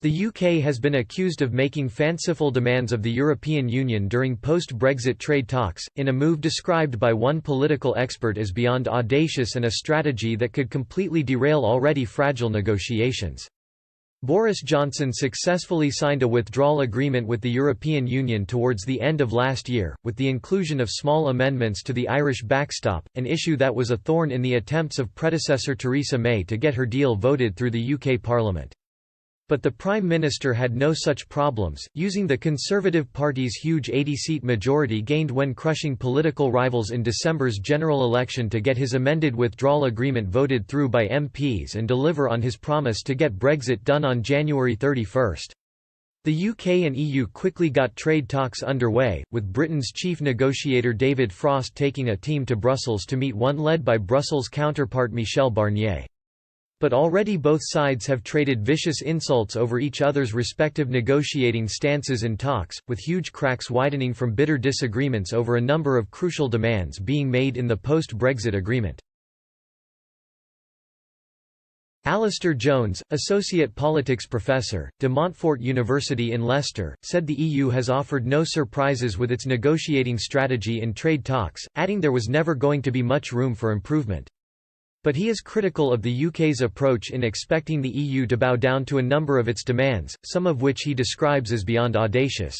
The UK has been accused of making fanciful demands of the European Union during post-Brexit trade talks, in a move described by one political expert as beyond audacious and a strategy that could completely derail already fragile negotiations. Boris Johnson successfully signed a withdrawal agreement with the European Union towards the end of last year, with the inclusion of small amendments to the Irish backstop, an issue that was a thorn in the attempts of predecessor Theresa May to get her deal voted through the UK Parliament. But the Prime Minister had no such problems, using the Conservative Party's huge 80-seat majority gained when crushing political rivals in December's general election to get his amended withdrawal agreement voted through by MPs and deliver on his promise to get Brexit done on January 31. The UK and EU quickly got trade talks underway, with Britain's chief negotiator David Frost taking a team to Brussels to meet one led by Brussels counterpart Michel Barnier. But already both sides have traded vicious insults over each other's respective negotiating stances in talks, with huge cracks widening from bitter disagreements over a number of crucial demands being made in the post-Brexit agreement. Alistair Jones, Associate Politics Professor, De Montfort University in Leicester, said the EU has offered no surprises with its negotiating strategy in trade talks, adding there was never going to be much room for improvement. But he is critical of the UK's approach in expecting the EU to bow down to a number of its demands, some of which he describes as beyond audacious.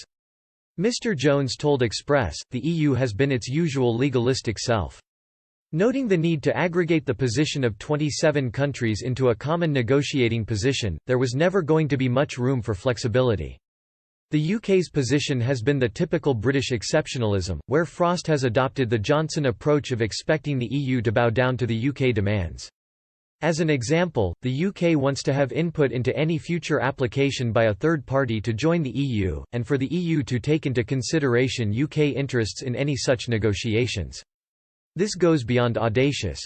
Mr. Jones told Express, the EU has been its usual legalistic self. Noting the need to aggregate the position of 27 countries into a common negotiating position, there was never going to be much room for flexibility. The UK's position has been the typical British exceptionalism, where Frost has adopted the Johnson approach of expecting the EU to bow down to the UK demands. As an example, the UK wants to have input into any future application by a third party to join the EU, and for the EU to take into consideration UK interests in any such negotiations. This goes beyond audacious.